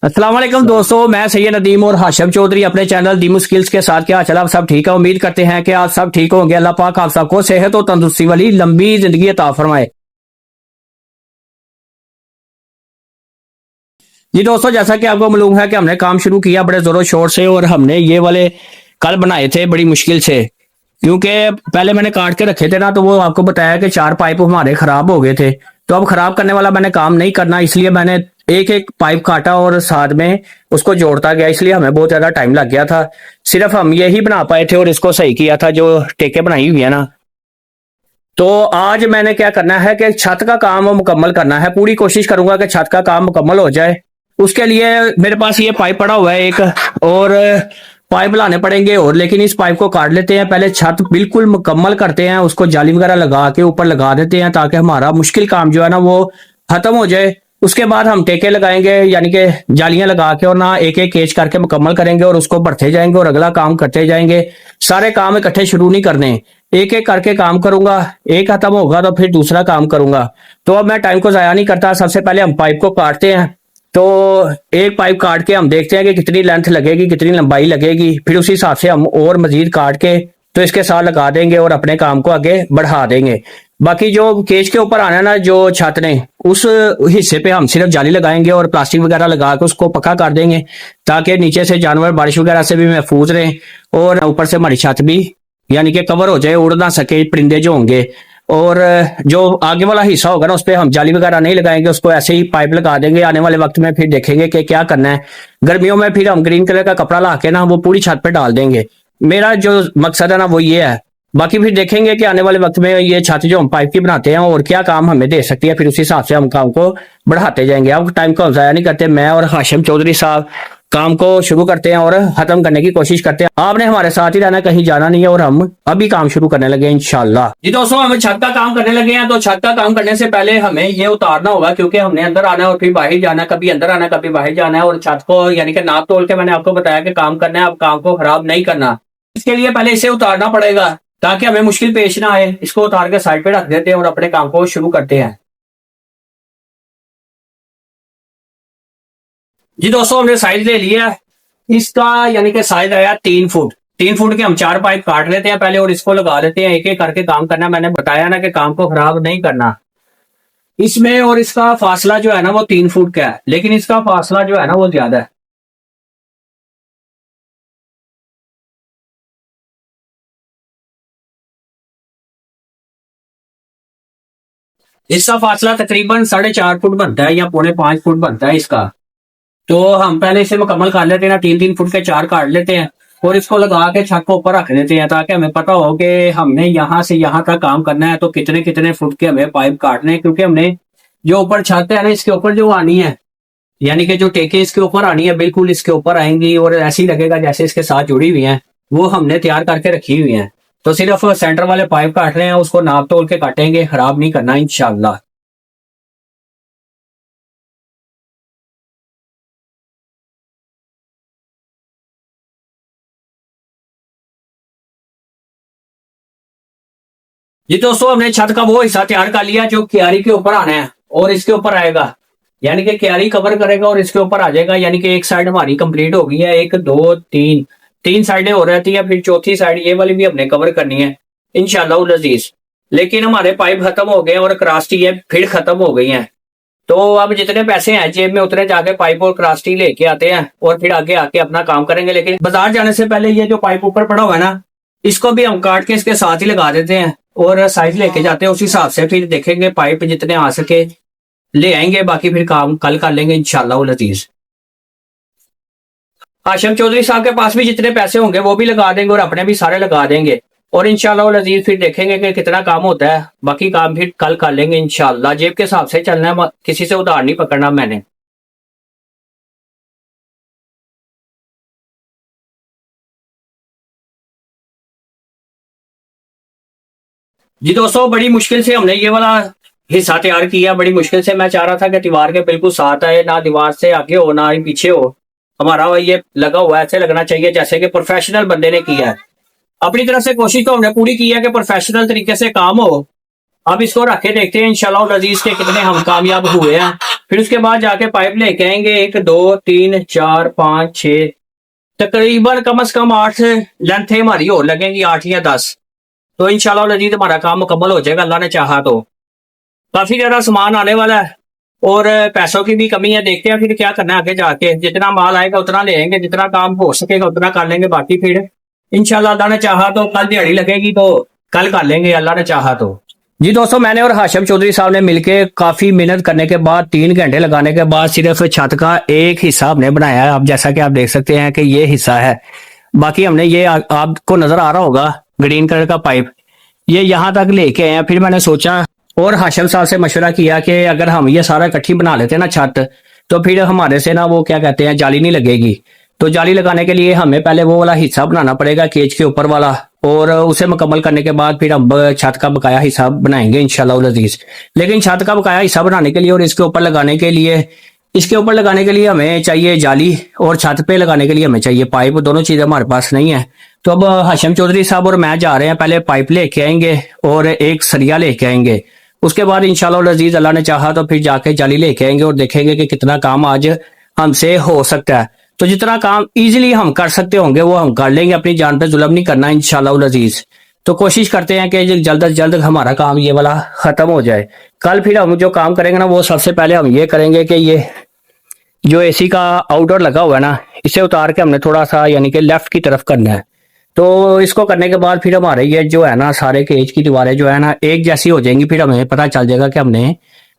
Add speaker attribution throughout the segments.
Speaker 1: अस्सलाम वालेकुम दोस्तों, मैं सैयद नदीम और हाशिम चौधरी अपने चैनल दीमू स्किल्स के साथ। क्या चला, आप सब ठीक है? उम्मीद करते हैं कि आप सब ठीक होंगे। अल्लाह पाक आप सबको सेहत और तंदुरुस्ती वाली लंबी जिंदगी अता फरमाए। जी दोस्तों, जैसा कि आपको मालूम है कि हमने काम शुरू किया बड़े जोरों शोर से, और हमने ये वाले कल बनाए थे बड़ी मुश्किल से, क्योंकि पहले मैंने काट के रखे थे ना, तो वो आपको बताया कि 4 पाइप हमारे खराब हो गए थे। तो अब खराब करने वाला मैंने काम नहीं करना, इसलिए मैंने एक एक पाइप काटा और साथ में उसको जोड़ता गया, इसलिए हमें बहुत ज्यादा टाइम लग गया था। सिर्फ हम यही बना पाए थे और इसको सही किया था जो टेके बनाई हुई है ना। तो आज मैंने क्या करना है कि छत का काम मुकम्मल करना है। पूरी कोशिश करूंगा कि छत का काम मुकम्मल हो जाए। उसके लिए मेरे पास ये पाइप पड़ा हुआ है एक, और पाइप लाने पड़ेंगे और, लेकिन इस पाइप को काट लेते हैं। पहले छत बिल्कुल मुकम्मल करते हैं, उसको जाली वगैरह लगा के ऊपर लगा देते हैं, ताकि हमारा मुश्किल काम जो है ना वो खत्म हो जाए। उसके बाद हम टेके लगाएंगे, यानी कि जालियां लगा के, और ना एक एक केच करके मुकम्मल करेंगे और उसको बढ़ते जाएंगे और अगला काम करते जाएंगे। सारे काम इकट्ठे शुरू नहीं करने, एक एक करके काम करूंगा। एक खत्म होगा तो फिर दूसरा काम करूंगा। तो अब मैं टाइम को जाया नहीं करता, सबसे पहले हम पाइप को काटते हैं। तो एक पाइप काट के हम देखते हैं कि कितनी लेंथ लगेगी, कितनी लंबाई लगेगी, फिर उसी हिसाब से हम और मजीद काट के तो इसके साथ लगा देंगे और अपने काम को आगे बढ़ा देंगे। बाकी जो केज के ऊपर आना है ना, जो छत ने, उस हिस्से पे हम सिर्फ जाली लगाएंगे और प्लास्टिक वगैरह लगा के उसको पक्का कर देंगे, ताकि नीचे से जानवर बारिश वगैरह से भी महफूज रहे और ऊपर से हमारी छत भी यानी कि कवर हो जाए, उड़ ना सके परिंदे जो होंगे। और जो आगे वाला हिस्सा होगा ना, उस पर हम जाली वगैरह नहीं लगाएंगे, उसको ऐसे ही पाइप लगा देंगे। आने वाले वक्त में फिर देखेंगे कि क्या करना है। गर्मियों में फिर हम ग्रीन कलर का कपड़ा ला के ना वो पूरी छत पे डाल देंगे। मेरा जो मकसद है ना वो ये है। बाकी फिर देखेंगे कि आने वाले वक्त में ये छत जो हम पाइप की बनाते हैं और क्या काम हमें दे सकती है, फिर उसी हिसाब से हम काम को बढ़ाते जाएंगे। अब टाइम को जाया नहीं करते, मैं और हाशिम चौधरी साहब काम को शुरू करते हैं और खत्म करने की कोशिश करते हैं। आपने हमारे साथ ही रहना, कहीं जाना नहीं है, और हम अभी काम शुरू करने लगे इंशाल्लाह। जी दोस्तों, हम छत का काम करने लगे हैं। तो छत का काम करने से पहले हमें ये उतारना होगा, क्योंकि हमने अंदर आना है और फिर बाहर जाना है। कभी अंदर आना है, कभी बाहर जाना है, और छत को यानी कि नाप तोल के मैंने आपको बताया कि काम करना है। अब काम को खराब नहीं करना, इसके लिए पहले इसे उतारना पड़ेगा ताकि हमें मुश्किल पेश ना आए। इसको उतार के साइड पे रख देते हैं और अपने काम को शुरू करते हैं। जी दोस्तों, हमने साइज ले लिया है इसका, यानी कि साइज आया 3 फुट। 3 फुट के हम 4 पाइप काट लेते हैं पहले और इसको लगा देते हैं। एक एक करके काम करना, मैंने बताया ना कि काम को खराब नहीं करना इसमें। और इसका फासला जो है ना वो 3 फुट का है, लेकिन इसका फासला जो है ना वो ज्यादा है। इसका फासला तकरीबन 4.5 फुट बनता है या 4.5 फुट बनता है इसका। तो हम पहले इसे मुकम्मल कर लेते हैं ना, 3-3 फुट के 4 काट लेते हैं और इसको लगा के छत को ऊपर रख देते हैं, ताकि हमें पता हो कि हमने यहाँ से यहाँ तक काम करना है, तो कितने कितने फुट के हमें पाइप काटने हैं। क्योंकि हमने जो ऊपर छत है ना, इसके ऊपर जो आनी है, यानी कि जो टेके इसके ऊपर आनी है, बिल्कुल इसके ऊपर आएंगी और ऐसे ही लगेगा जैसे इसके साथ जुड़ी हुई हैं, वो हमने तैयार करके रखी हुई हैं। तो सिर्फ सेंटर वाले पाइप काट रहे हैं, उसको नाप तोल के काटेंगे, खराब नहीं करना इंशाल्लाह। जी दोस्तों, हमने छत का वो हिस्सा तैयार कर लिया जो क्यारी के ऊपर आना है और इसके ऊपर आएगा, यानी कि क्यारी कवर करेगा और इसके ऊपर आ जाएगा। यानी कि एक साइड हमारी कंप्लीट हो गई है, 1 2 3 3 साइडें हो रहती है, फिर चौथी साइड ये वाली भी हमने कवर करनी है इंशाल्लाह अजीज। लेकिन हमारे पाइप खत्म हो गए और क्रास्टी है फिर खत्म हो गई है। तो अब जितने पैसे हैं जेब में उतने जाके पाइप और क्रास्टी लेके आते हैं और फिर आगे आके अपना काम करेंगे। लेकिन बाजार जाने से पहले ये जो पाइप ऊपर पड़ा हुआ है ना, इसको भी हम काट के इसके साथ ही लगा देते हैं और साइज लेके जाते हैं। उस हिसाब से फिर देखेंगे पाइप जितने आ सके ले आएंगे, बाकी फिर काम कल कर लेंगे इंशाल्लाह लजीज। हाशिम चौधरी साहब के पास भी जितने पैसे होंगे वो भी लगा देंगे और अपने भी सारे लगा देंगे, और इंशाल्लाह लजीज फिर देखेंगे कि कितना काम होता है। बाकी काम फिर कल कर लेंगे इंशाल्लाह। जेब के हिसाब से चलना है, किसी से उधार नहीं पकड़ना मैंने। जी दोस्तों, बड़ी मुश्किल से हमने ये वाला हिस्सा तैयार किया। बड़ी मुश्किल से, मैं चाह रहा था कि दीवार के बिल्कुल साथ आए, ना दीवार से आगे हो ना ही पीछे हो। हमारा ये लगा हुआ है, ऐसे लगना चाहिए जैसे कि प्रोफेशनल बंदे ने किया है। अपनी तरफ से कोशिश तो हमने पूरी की है कि प्रोफेशनल तरीके से काम हो। अब इसको रख के देखते हैं इंशाल्लाह अजीज के कितने हम कामयाब हुए हैं, फिर उसके बाद जाके पाइप लेके आएंगे 1 2 3 4 5 6, तकरीबन कम से कम 8 लेंथ हमारी और लगेंगी, 8 या 10। तो इंशाल्लाह लजीज हमारा काम मुकम्मल हो जाएगा अल्लाह ने चाहा तो। काफी ज्यादा सामान आने वाला है और पैसों की भी कमी है, देखते हैं फिर क्या करना है आगे जाके। जितना माल आएगा उतना ले आएंगे, जितना काम हो सकेगा उतना कर लेंगे, बाकी फिर इंशाल्लाह अल्लाह ने चाहा तो कल दिहाड़ी लगेगी तो कल कर लेंगे अल्लाह ने चाहा तो। जी दोस्तों, मैंने और हाशिम चौधरी साहब ने मिलके काफी मेहनत करने के बाद 3 घंटे लगाने के बाद सिर्फ छत का एक हिस्सा हमने बनाया है। अब जैसा कि आप देख सकते हैं कि ये हिस्सा है, बाकी हमने ये आपको नजर आ रहा होगा ग्रीन कलर का पाइप, ये यहाँ तक लेके आए हैं। फिर मैंने सोचा और हाशिम साहब से मशवरा किया कि अगर हम ये सारा इकट्ठी बना लेते हैं ना छत, तो फिर हमारे से ना वो क्या कहते हैं जाली नहीं लगेगी। तो जाली लगाने के लिए हमें पहले वो वाला हिस्सा बनाना पड़ेगा केज के ऊपर वाला, और उसे मुकम्मल करने के बाद फिर हम छत का बकाया हिस्सा बनाएंगे इंशाल्लाह अजीज। लेकिन छत का बकाया हिस्सा बनाने के लिए और इसके ऊपर लगाने के लिए हमें चाहिए जाली, और छत पे लगाने के लिए हमें चाहिए पाइप। दोनों चीजें हमारे पास नहीं है। तो अब हाशिम चौधरी साहब और मैं जा रहे हैं, पहले पाइप लेके आएंगे और एक सरिया लेके आएंगे। उसके बाद इंशाल्लाह अजीज अल्लाह ने चाहा तो फिर जाके जाली लेके आएंगे और देखेंगे कि कितना काम आज हमसे हो सकता है। तो जितना काम इजीली हम कर सकते होंगे वो हम कर लेंगे, अपनी जान पे जुल्म नहीं करना इंशाल्लाह अजीज। तो कोशिश करते हैं कि जल्द से जल्द हमारा काम ये वाला खत्म हो जाए। कल फिर हम जो काम करेंगे ना, वो सबसे पहले हम ये करेंगे कि ये जो एसी का आउटडोर लगा हुआ है ना, इसे उतार के हमने थोड़ा सा यानी कि लेफ्ट की तरफ करना है। तो इसको करने के बाद फिर हमारे ये जो है ना सारे केज की दीवारें जो है ना एक जैसी हो जाएंगी। फिर हमें पता चल जाएगा कि हमने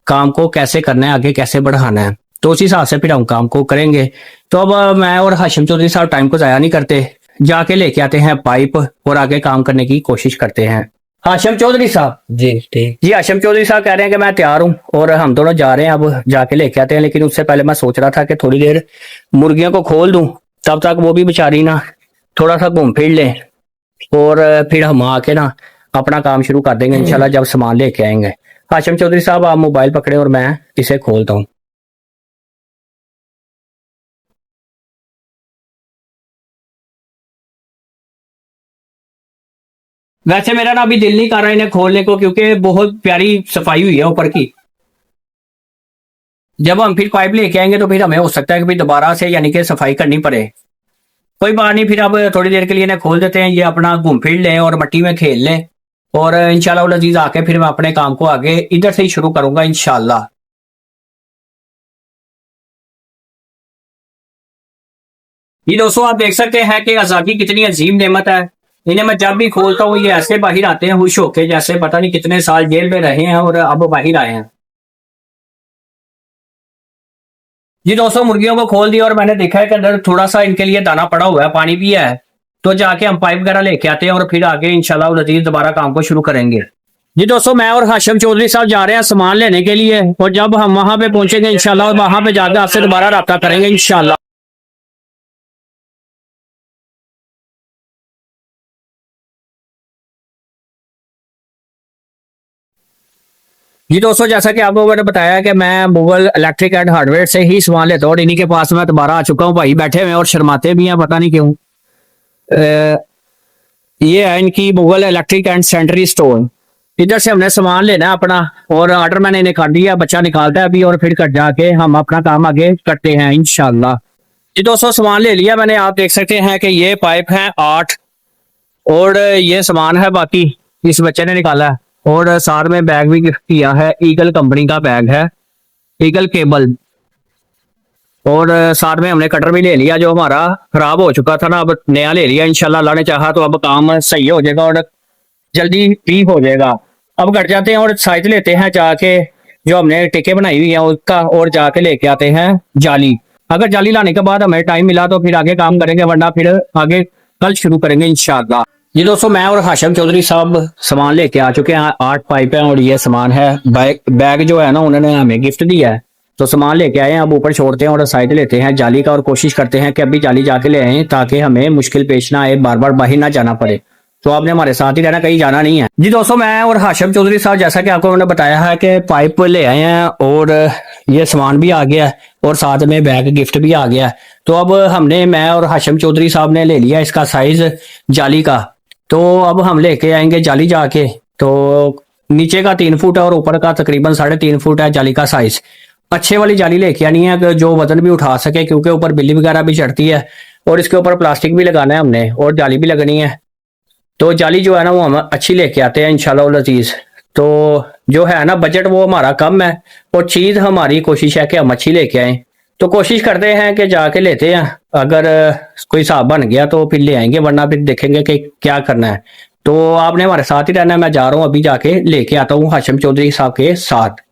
Speaker 1: काम को कैसे करना है, आगे कैसे बढ़ाना है। तो उसी हिसाब से फिर हम काम को करेंगे। तो अब मैं और हाशिम चौधरी साहब टाइम को जाया नहीं करते, जाके लेके आते हैं पाइप और आगे काम करने की कोशिश करते हैं। हाशिम चौधरी साहब
Speaker 2: जी ठीक।
Speaker 1: जी, हाशिम चौधरी साहब कह रहे हैं कि मैं तैयार हूँ और हम दोनों जा रहे हैं, अब जाके लेके आते हैं। लेकिन उससे पहले मैं सोच रहा था कि थोड़ी देर मुर्गियों को खोल दूं, तब तक वो भी बेचारी ना थोड़ा सा घूम फिर ले, और फिर हम आके ना अपना काम शुरू कर देंगे इंशाल्लाह जब सामान लेके आएंगे। हाशिम चौधरी साहब आप मोबाइल पकड़े और मैं इसे खोलता हूँ। वैसे मेरा ना अभी दिल नहीं कर रहा इन्हें खोलने को, क्योंकि बहुत प्यारी सफाई हुई है ऊपर की। जब हम फिर पाइप लेके आएंगे तो फिर हमें हो सकता है कि फिर दोबारा से यानी कि सफाई करनी पड़े। कोई बात नहीं, फिर अब थोड़ी देर के लिए इन्हें खोल देते हैं, ये अपना घूम फिर लें और मट्टी में खेल लें, और इंशाल्लाह अजीज आके फिर मैं अपने काम को आगे इधर से ही शुरू करूंगा इंशाल्लाह। ये दोस्तों आप देख सकते हैं कि आजादी कितनी अजीम नेमत है। इन्हें मैं जब भी खोलता हूँ ये ऐसे बाहर आते हैं खुश होके, जैसे पता नहीं कितने साल जेल में रहे हैं और अब बाहर आए हैं। जी दोस्तों, मुर्गियों को खोल दिया और मैंने देखा है कि अंदर थोड़ा सा इनके लिए दाना पड़ा हुआ है, पानी भी है। तो जाके हम पाइप वगैरह लेके आते हैं और फिर आगे इंशाल्लाह लजीज दोबारा काम को शुरू करेंगे। जी दोस्तों, मैं और हाशिम चौधरी साहब जा रहे हैं सामान लेने के लिए, और जब हम वहां पे पहुंचेंगे इंशाल्लाह वहां पे जाकर आपसे दोबारा रब्ता करेंगे इंशाल्लाह। जी दोस्तों, जैसा कि आपको मैंने बताया कि मैं मुगल इलेक्ट्रिक एंड हार्डवेयर से ही सामान लेता हूँ, और इन्हीं के पास मैं दोबारा आ चुका हूँ। भाई बैठे हुए हैं और शर्माते भी हैं, पता नहीं क्यों। ये है इनकी Mughal electric and Sentry store. इधर से हमने सामान लेना है अपना, और ऑर्डर मैंने इन्हें कर दिया, बच्चा निकालता है अभी, और फिर कट जाके हम अपना काम आगे करते हैं इंशाल्लाह। जी दोस्तों, सामान ले लिया मैंने। आप देख सकते हैं कि ये पाइप है 8, और ये सामान है बाकी इस बच्चे ने निकाला है, और साथ में बैग भी गिफ्ट किया है, ईगल कंपनी का बैग है, ईगल केबल। और साथ में हमने कटर भी ले लिया, जो हमारा खराब हो चुका था ना, अब नया ले लिया इंशाल्लाह अल्लाह ने चाहा तो अब काम सही हो जाएगा और जल्दी ठीक हो जाएगा। अब कट जाते हैं और साइज लेते हैं जाके, जो हमने टिके बनाई हुई है उसका, और जाके लेके आते हैं जाली। अगर जाली लाने के बाद हमें टाइम मिला तो फिर आगे काम करेंगे, वरना फिर आगे कल शुरू करेंगे इंशाल्लाह। ये दोस्तों, मैं और हाशिम चौधरी साहब सामान लेके आ चुके हैं। 8 पाइप हैं और ये सामान है। बैग जो है ना उन्होंने हमें गिफ्ट दिया है, तो सामान लेके आए हैं। अब ऊपर छोड़ते हैं और साइड लेते हैं जाली का, और कोशिश करते हैं कि अभी जाली जाके ले आए ताकि हमें मुश्किल पेश ना आए, बार बार बाहर ना जाना पड़े। तो आपने हमारे साथ ही रहना, कहीं जाना नहीं है। जी दोस्तों, मैं और हाशिम चौधरी साहब जैसा कि आपको मैंने बताया है कि पाइप ले आए हैं, और ये सामान भी आ गया है, और साथ में बैग गिफ्ट भी आ गया है। तो अब मैं और हाशिम चौधरी साहब ने ले लिया इसका साइज जाली का। तो अब हम लेके आएंगे जाली जाके। तो नीचे का 3 फुट है और ऊपर का तकरीबन 3.5 फुट है जाली का साइज। अच्छे वाली जाली लेके आनी है जो वजन भी उठा सके, क्योंकि ऊपर बिल्ली वगैरह भी चढ़ती है और इसके ऊपर प्लास्टिक भी लगाना है हमने और जाली भी लगनी है। तो जाली जो है ना वो हम अच्छी लेके आते हैं इंशाल्लाह अजीज। तो जो है ना बजट वो हमारा कम है और चीज हमारी कोशिश है कि हम अच्छी लेके आए। तो कोशिश करते हैं कि जाके लेते हैं, अगर कोई हिसाब बन गया तो फिर ले आएंगे, वरना फिर देखेंगे कि क्या करना है। तो आपने हमारे साथ ही रहना है, मैं जा रहा हूँ अभी जाके लेके आता हूँ हाशिम चौधरी साहब के साथ।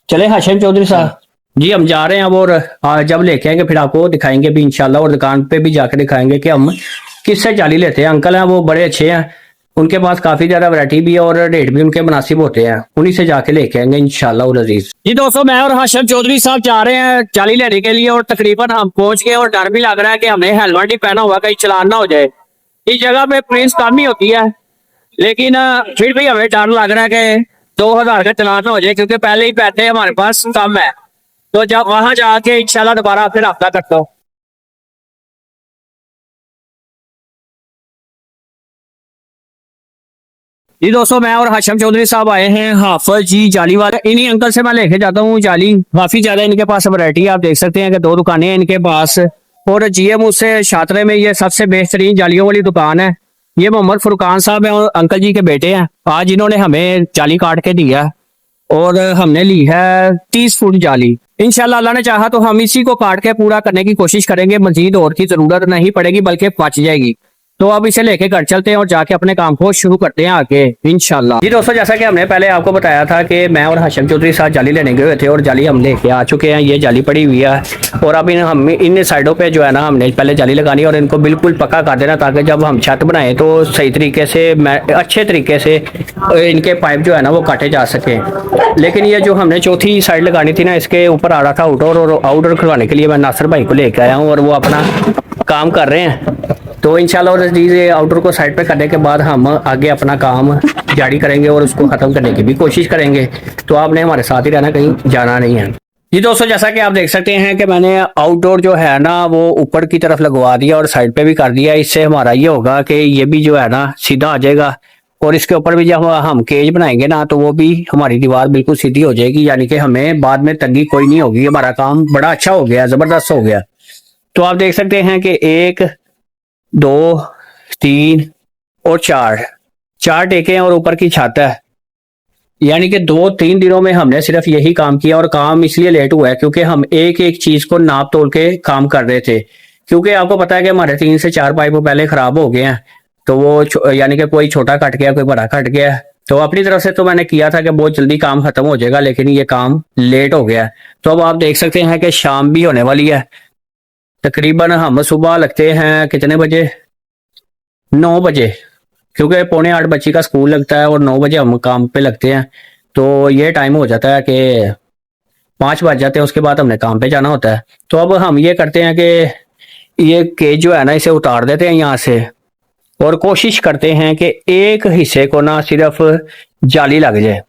Speaker 1: चले हाशिम चौधरी साहब जी, हम जा रहे हैं अब, और जब लेके आएंगे फिर आपको दिखाएंगे भी इंशाल्लाह, और दुकान पे भी जाके दिखाएंगे कि हम किससे जाली लेते हैं। अंकल हैं वो बड़े अच्छे हैं, उनके पास काफी ज्यादा वैरायटी भी है और रेट भी उनके मुनासिब होते हैं, उन्हीं से जाके लेके आएंगे इंशाल्लाह अजीज। जी दोस्तों, मैं और हाशिम चौधरी साहब जा रहे हैं जाली लेने के लिए और तकरीबन हम पहुंच गए और डर भी लग रहा है कि हमने हेलमेट ही पहना हुआ, कहीं चलान ना हो जाए। इस जगह पे पुलिस कम ही होती है, लेकिन फिर भी हमें डर लग रहा है कि 2000 का चलान ना हो जाए, क्योंकि पहले ही पैसे हमारे पास कम है। तो जब वहां जाके इंशाल्लाह दोबारा आपसे रब्ता करता हूँ। जी दोस्तों, मैं और हाशिम चौधरी साहब आए हैं हाफिज जी जाली वाले, इन्हीं अंकल से मैं लेके जाता हूँ जाली। काफी ज्यादा इनके पास वैरायटी है, आप देख सकते हैं कि 2 दुकानें हैं इनके पास, और जीएम उससे शात्रे में ये सबसे बेहतरीन जालियों वाली दुकान है। ये मोहम्मद फुरकान साहब हैं और अंकल जी के बेटे हैं। आज इन्होंने हमें जाली काट के दिया और हमने ली है 30 फुट जाली। इंशाल्लाह अल्लाह ने चाहा तो हम इसी को काट के पूरा करने की कोशिश करेंगे, मजीद और की जरूरत नहीं पड़ेगी बल्कि बच जाएगी। तो अब इसे लेके घर चलते हैं और जाके अपने काम को शुरू करते हैं आगे इंशाल्लाह। जी दोस्तों, जैसा कि हमने पहले आपको बताया था कि मैं और हाशिम चौधरी साथ जाली लेने गए हुए थे और जाली हम लेके आ चुके हैं। ये जाली पड़ी हुई है और अब हम इन साइडों पे जो है ना हमने पहले जाली लगानी है और इनको बिल्कुल पक्का कर देना, ताकि जब हम छत बनाए तो सही तरीके से अच्छे तरीके से इनके पाइप जो है ना वो काटे जा सके। लेकिन ये जो हमने चौथी साइड लगानी थी ना, इसके ऊपर आ रहा था आउटडोर, और आउटडोर खुलवाने के लिए मैं नासिर भाई को लेकर आया हूँ और वो अपना काम कर रहे हैं। तो इंशाल्लाह आउटडोर को साइड पे करने के बाद हम आगे अपना काम जारी करेंगे और उसको खत्म करने की भी कोशिश करेंगे। तो आपने हमारे साथ ही रहना, कहीं जाना नहीं है। जी दोस्तों, जैसा कि आप देख सकते हैं कि मैंने आउटडोर जो है ना वो ऊपर की तरफ लगवा दिया और साइड पे भी कर दिया। इससे हमारा ये होगा कि ये भी जो है ना सीधा आ जाएगा, और इसके ऊपर भी जब हम केज बनाएंगे ना तो वो भी हमारी दीवार बिल्कुल सीधी हो जाएगी, यानी कि हमें बाद में तंगी कोई नहीं होगी। हमारा काम बड़ा अच्छा हो गया, जबरदस्त हो गया। तो आप देख सकते हैं कि 1 2 3 और 4 टेके हैं और ऊपर की छत है, यानी कि 2-3 दिनों में हमने सिर्फ यही काम किया। और काम इसलिए लेट हुआ है क्योंकि हम एक एक चीज को नाप तोल के काम कर रहे थे, क्योंकि आपको पता है कि हमारे 3 से 4 पाइप पहले खराब हो गए हैं। तो वो यानी कि कोई छोटा कट गया, कोई बड़ा कट गया। तो अपनी तरफ से तो मैंने किया था कि बहुत जल्दी काम खत्म हो जाएगा, लेकिन ये काम लेट हो गया। तो अब आप देख सकते हैं कि शाम भी होने वाली है। तकरीबन हम सुबह लगते हैं कितने बजे, 9 बजे, क्योंकि 7:45 बच्ची का स्कूल लगता है और 9 बजे हम काम पे लगते हैं। तो ये टाइम हो जाता है कि 5 बज जाते हैं, उसके बाद हमने काम पे जाना होता है। तो अब हम ये करते हैं कि ये केज जो है ना इसे उतार देते हैं यहाँ से, और कोशिश करते हैं कि एक हिस्से को ना सिर्फ जाली लग जाए।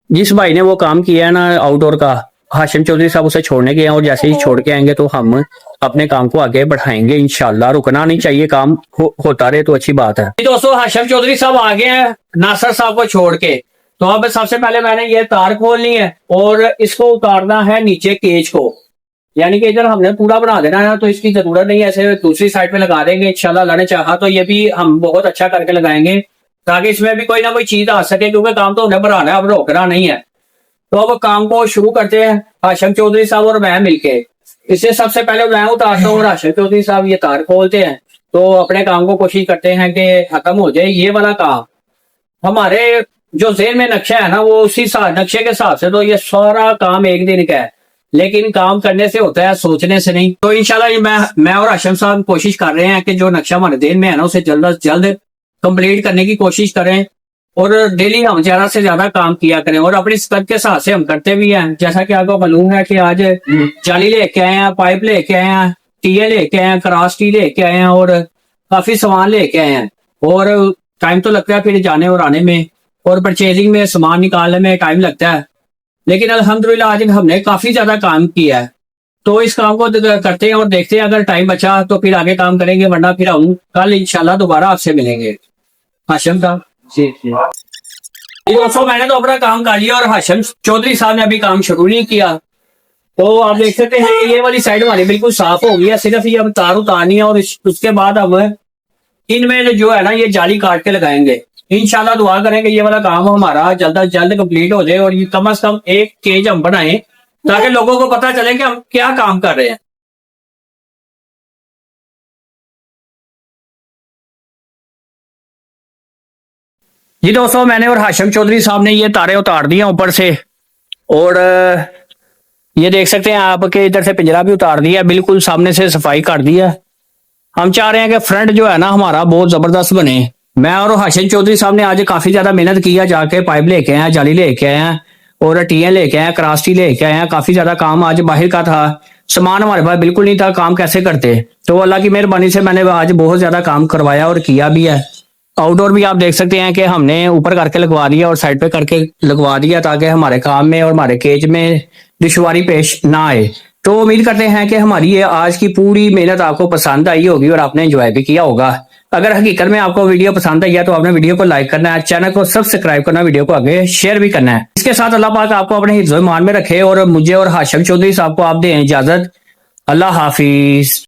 Speaker 1: जिस भाई ने वो काम किया है ना आउटडोर का, हाशिम चौधरी साहब उसे छोड़ने गए हैं, और जैसे ही छोड़ के आएंगे तो हम अपने काम को आगे बढ़ाएंगे इंशाल्लाह। रुकना नहीं चाहिए, काम होता रहे तो अच्छी बात है। दोस्तों, हाशिम चौधरी साहब आ गए हैं नासिर साहब को छोड़ के। तो अब सबसे पहले मैंने ये तार खोलनी है और इसको उतारना है नीचे केज को, यानी कि इधर हमने पूरा बना देना है। तो इसकी जरूरत नहीं है, ऐसे दूसरी साइड पे लगा देंगे इंशाल्लाह। अल्लाह ने चाहा तो ये भी हम बहुत अच्छा करके लगाएंगे, ताकि इसमें भी कोई ना कोई चीज आ सके, क्योंकि काम तो उन्हें बढ़ाना है, अब रोकना नहीं है। तो अब काम को शुरू करते हैं हाशिम चौधरी साहब और मैं मिलके। इससे सबसे पहले मैं उतारता हूँ, हाशिम चौधरी साहब ये तार खोलते हैं। तो अपने काम को कोशिश करते हैं कि खत्म हो जाए ये वाला काम। हमारे जो जेहन में नक्शा है ना वो उसी नक्शे के हिसाब से तो ये सारा काम एक दिन का है, लेकिन काम करने से होता है, सोचने से नहीं। तो इंशाल्लाह मैं और हाशिम साहब कोशिश कर रहे हैं कि जो नक्शा हमारे जेहन में है ना उसे जल्द से जल्द कंप्लीट करने की कोशिश करें, और डेली हम ज्यादा से ज्यादा काम किया करें, और अपनी स्तर के हिसाब से हम करते भी हैं। जैसा कि आपको मालूम है कि आज जाली लेके आए हैं, पाइप लेके आए हैं, टीए लेके आए हैं, क्रॉस टी लेके आए हैं, और काफी सामान लेके आए हैं। और टाइम तो लगता है फिर जाने और आने में, और परचेजिंग में सामान निकालने में टाइम लगता है, लेकिन अल्हम्दुलिल्लाह आज हमने काफी ज्यादा काम किया है। तो इस काम को करते हैं और देखते हैं, अगर टाइम बचा तो फिर आगे काम करेंगे, वरना फिर हम कल इंशाल्लाह दोबारा आपसे मिलेंगे। हाशिम साहब जी दोस्तों, मैंने तो अपना काम कर लिया और हाशिम चौधरी साहब ने अभी काम शुरू नहीं किया। तो आप देख सकते हैं कि ये वाली साइड हमारी बिल्कुल साफ हो गई है, सिर्फ ये अब तार उतारनी है और उसके बाद अब इनमें जो है ना ये जाली काट के लगाएंगे। इंशाल्लाह दुआ करेंगे ये वाला काम हमारा जल्द से जल्द कंप्लीट हो जाए और ये कम से कम एक केज हम बनाएं ताकि लोगों को पता चले कि हम क्या काम कर रहे हैं। जी दोस्तों, मैंने और हाशिम चौधरी साहब ने ये तारे उतार दिए ऊपर से, और ये देख सकते हैं आपके इधर से पिंजरा भी उतार दिया, बिल्कुल सामने से सफाई कर दिया। हम चाह रहे हैं कि फ्रंट जो है ना हमारा बहुत जबरदस्त बने। मैं और हाशिम चौधरी साहब ने आज काफी ज्यादा मेहनत की है, जाके पाइप लेके आए हैं, जाली लेके आए हैं और टीएं लेके आए हैं, क्रास्टी लेके आए हैं। काफी ज्यादा काम आज बाहर का था, सामान हमारे पास बिल्कुल नहीं था, काम कैसे करते। तो अल्लाह की मेहरबानी से मैंने आज बहुत ज्यादा काम करवाया और किया भी है। आउटडोर भी आप देख सकते हैं कि हमने ऊपर करके लगवा दिया और साइड पे करके लगवा दिया ताकि हमारे काम में और हमारे केज में दुश्वारी पेश ना आए। तो उम्मीद करते हैं कि हमारी ये आज की पूरी मेहनत आपको पसंद आई होगी और आपने एंजॉय भी किया होगा। अगर हकीकत में आपको वीडियो पसंद आई है तो आपने वीडियो को लाइक करना है, चैनल को सब्सक्राइब करना, वीडियो को आगे शेयर भी करना है। इसके साथ अल्लाह पाक आपको अपने हिफ्ज़-ओ-ईमान में रखे और मुझे और हाशिम चौधरी साहब को आप दें इजाजत। अल्लाह हाफिज।